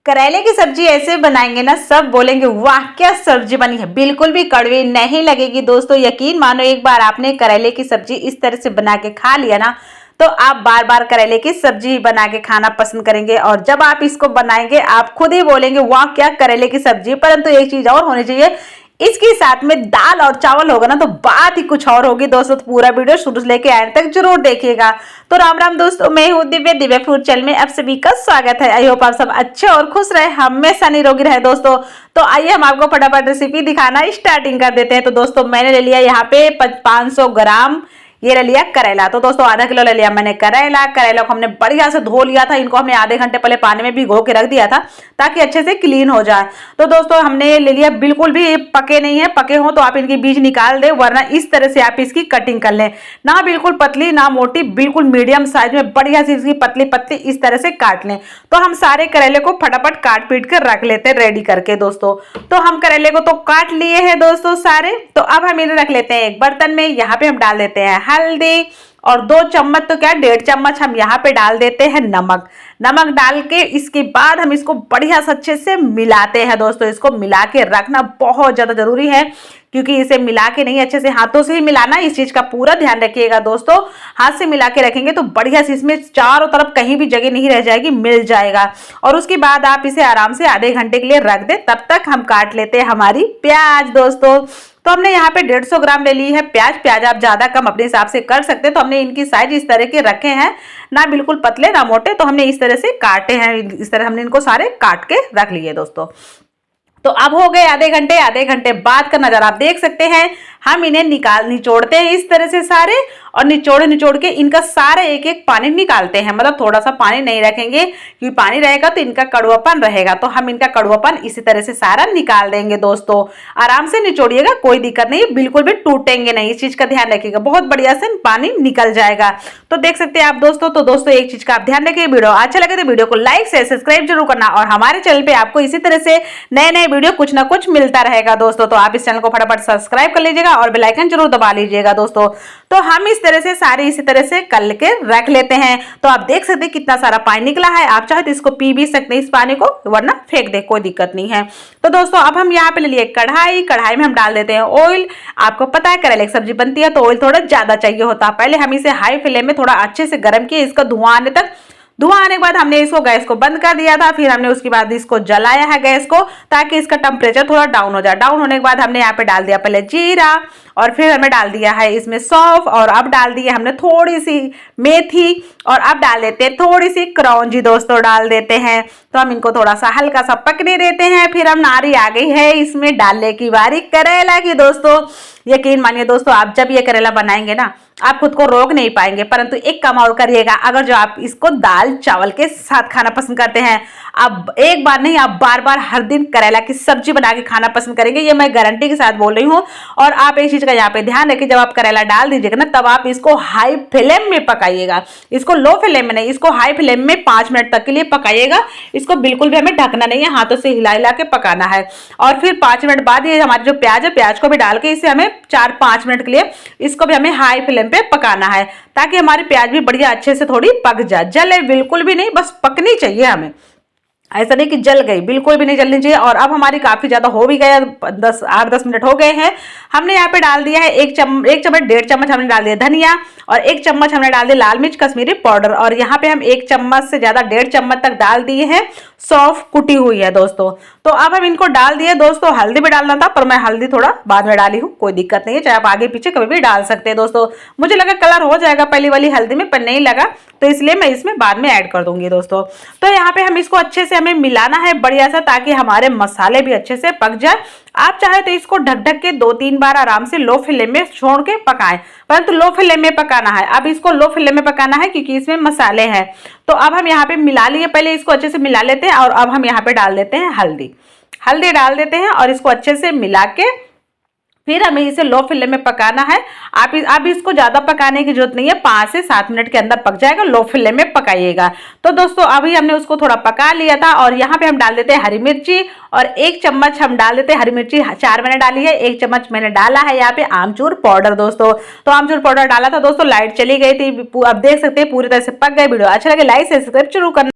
करेले की सब्जी ऐसे बनाएंगे ना, सब बोलेंगे वाह क्या सब्जी बनी है। बिल्कुल भी कड़वी नहीं लगेगी दोस्तों। यकीन मानो, एक बार आपने करेले की सब्जी इस तरह से बना के खा लिया ना, तो आप बार बार करेले की सब्जी बना के खाना पसंद करेंगे। और जब आप इसको बनाएंगे आप खुद ही बोलेंगे वाह क्या करेले की सब्जी। परंतु एक चीज और होनी चाहिए, इसके साथ में दाल और चावल होगा ना तो बात ही कुछ और होगी दोस्तों। तो पूरा वीडियो शुरू से लेके एंड तक जरूर देखिएगा। तो राम राम दोस्तों, मैं हूँ दिव्या, दिव्या फूड चैनल में आप सभी का स्वागत है। आई होप आप सब अच्छे और खुश रहे, हमेशा निरोगी रहे दोस्तों। तो आइए हम आपको फटाफट रेसिपी दिखाना स्टार्टिंग कर देते हैं। तो दोस्तों मैंने ले लिया यहाँ पे 500 ग्राम ये ले लिया करेला। तो दोस्तों आधा किलो ले लिया मैंने करेला। करेला को हमने बढ़िया से धो लिया था। इनको हमने आधे घंटे पहले पानी में भिगो के रख दिया था ताकि अच्छे से क्लीन हो जाए। तो दोस्तों हमने ले लिया, बिल्कुल भी पके नहीं है। पके हो तो आप इनके बीज निकाल दे, वरना इस तरह से आप इसकी कटिंग कर लें। ना बिल्कुल पतली ना मोटी, बिल्कुल मीडियम साइज में बढ़िया सी इसकी पतली पतली इस तरह से काट लें। तो हम सारे करेले को फटाफट काट पीट कर रख लेते हैं रेडी करके दोस्तों। तो हम करेले को तो काट लिए हैं दोस्तों सारे। तो अब हम इन्हें रख लेते हैं एक बर्तन में। यहाँ पे हम डाल देते हैं हल्दी और 2 चम्मच तो क्या 1.5 चम्मच हम यहाँ पे डाल देते हैं नमक। नमक डाल के इसके बाद हम इसको बढ़िया से अच्छे से मिलाते हैं दोस्तों। इसको मिला के रखना बहुत ज्यादा जरूरी है, क्योंकि इसे मिला के नहीं, अच्छे से हाथों से ही मिलाना। इस चीज का पूरा ध्यान रखिएगा दोस्तों। हाथ से मिला के रखेंगे तो बढ़िया से इसमें चारों तरफ कहीं भी जगह नहीं रह जाएगी, मिल जाएगा। और उसके बाद आप इसे आराम से आधे घंटे के लिए रख दे। तब तक हम काट लेते हैं हमारी प्याज दोस्तों। तो हमने यहाँ पे 150 ग्राम ले ली है प्याज आप ज्यादा कम अपने हिसाब से कर सकते हैं। तो हमने इनकी साइज इस तरह के रखे हैं, ना बिल्कुल पतले ना मोटे। तो हमने इस तरह से काटे हैं, इस तरह हमने इनको सारे काट के रख लिए दोस्तों। तो अब हो गए आधे घंटे बाद का नजारा आप देख सकते हैं। हम इन्हें निचोड़ते हैं इस तरह से सारे, और निचोड़ के इनका सारे एक एक पानी निकालते हैं। मतलब थोड़ा सा पानी नहीं रखेंगे, क्योंकि पानी रहेगा तो इनका कड़वापन रहेगा। तो हम इनका कड़वापन इसी तरह से सारा निकाल देंगे दोस्तों। आराम से निचोड़िएगा, कोई दिक्कत नहीं, बिल्कुल भी टूटेंगे नहीं, इस चीज का ध्यान रखिएगा। बहुत बढ़िया से पानी निकल जाएगा। तो देख सकते हैं आप दोस्तों। तो दोस्तों एक चीज का आप ध्यान रखिए, वीडियो अच्छा लगे तो वीडियो को लाइक से सब्सक्राइब जरूर करना। और हमारे चैनल पे आपको इसी तरह से नए नए वीडियो कुछ ना कुछ मिलता रहेगा दोस्तों। तो आप इस चैनल को फटाफट सब्सक्राइब कर लीजिएगा और बेल आइकन जरूर दबा लीजिएगा दोस्तों। तो हम इस तरह से सारे इसी तरह से कर के रख लेते हैं। तो आप देख सकते हैं कितना सारा पानी निकला है। आप चाहे तो इसको पी भी सकते हैं इस पानी को, वरना फेंक दे, कोई दिक्कत नहीं है। तो दोस्तों अब हम यहाँ पे ले लिए कढ़ाई में हम डाल देते हैं ऑयल। आपको पता है करेले की सब्जी बनती है तो ऑयल थोड़ा ज्यादा चाहिए होता है। पहले हम इसे हाई फ्लेम में थोड़ा अच्छे से गर्म किए, इसका धुआं आने तक। धुआं आने के बाद हमने इसको गैस को बंद कर दिया था। फिर हमने उसके बाद इसको जलाया है गैस को, ताकि इसका टेम्परेचर थोड़ा डाउन हो जाए। डाउन होने के बाद हमने यहाँ पे डाल दिया पहले जीरा, और फिर हमें डाल दिया है इसमें सौंफ, और अब डाल दिया हमने थोड़ी सी मेथी, और अब डाल देते हैं थोड़ी सी करौंजी दोस्तों डाल देते हैं। तो हम इनको थोड़ा सा हल्का सा पकने देते हैं। फिर हम नारी आ गई है इसमें डालने की बारी करेला की दोस्तों। यकीन मानिए दोस्तों, आप जब ये करेला बनाएंगे ना, आप खुद को रोक नहीं पाएंगे। परंतु एक काम और करिएगा, अगर जो आप इसको दाल चावल के साथ खाना पसंद करते हैं, आप एक बार नहीं आप बार बार हर दिन करेला की सब्जी बना के खाना पसंद करेंगे, ये मैं गारंटी के साथ बोल रही हूँ। और आप एक चीज का यहाँ पे ध्यान रखिए, जब आप करेला डाल दीजिएगा ना, तब आप इसको हाई फ्लेम में पकाइएगा। इसको लो फ्लेम में नहीं, इसको हाई फ्लेम में 5 मिनट तक के लिए पकाइएगा। इसको बिल्कुल भी हमें ढकना नहीं है, हाथों से हिला हिला के पकाना है। और फिर 5 मिनट बाद ये हमारी जो प्याज है, प्याज को भी डाल के इसे हमें 4-5 मिनट के लिए इसको भी हमें हाई फ्लेम पे पकाना है, ताकि हमारी प्याज भी बढ़िया अच्छे से थोड़ी पक जाए। जले बिल्कुल भी नहीं, बस पकनी चाहिए हमें, ऐसा नहीं कि जल गई, बिल्कुल भी नहीं जलनी चाहिए। और अब हमारी काफी ज्यादा हो भी गया, 8-10 मिनट हो गए हैं। हमने यहाँ पे डाल दिया है 1 चम्मच 1.5 चम्मच हमने डाल दिया धनिया, और 1 चम्मच हमने डाल दिया लाल मिर्च कश्मीरी पाउडर। और यहाँ पे हम 1 चम्मच से ज्यादा 1.5 चम्मच तक डाल दिए हैं सौंफ कुटी हुई है दोस्तों। तो अब हम इनको डाल दिए दोस्तों। हल्दी भी डालना था, पर मैं हल्दी थोड़ा बाद में डाली हूँ, कोई दिक्कत नहीं है, चाहे आप आगे पीछे कभी भी डाल सकते हैं दोस्तों। मुझे लगा कलर हो जाएगा पहली वाली हल्दी में, पर नहीं लगा, तो इसलिए मैं इसमें बाद में ऐड कर दूंगी दोस्तों। तो यहाँ पे हम इसको अच्छे से हमें मिलाना है बढ़िया सा, ताकि हमारे मसाले भी अच्छे से पक जाए। आप चाहे तो इसको ढक ढक के 2-3 बार आराम से लो फ्लेम में छोड़ के पकाएं, परंतु लो फ्लेम में पकाना है। अब इसको लो फ्लेम में पकाना है, क्योंकि इसमें मसाले हैं। तो अब हम यहाँ पे मिला लिए, पहले इसको अच्छे से मिला लेते हैं। और अब हम यहाँ पे डाल देते हैं हल्दी डाल देते हैं, और इसको अच्छे से मिला के फिर हमें इसे लो फ्लेम में पकाना है। आप इसको ज्यादा पकाने की जरूरत नहीं है, 5 से 7 मिनट के अंदर पक जाएगा, लो फ्लेम में पकाइएगा। तो दोस्तों अभी हमने उसको थोड़ा पका लिया था। और यहाँ पे हम डाल देते हैं हरी मिर्ची, और 1 चम्मच हम डाल देते हैं हरी मिर्ची, 4 मैंने डाली है। 1 चम्मच मैंने डाला है यहाँ पे आमचूर पाउडर दोस्तों। तो आमचूर पाउडर डाला था दोस्तों, लाइट चली गई थी। अब देख सकते हैं पूरी तरह से पक गए। वीडियो अच्छा लगे लाइक सब्सक्राइब जरूर करना।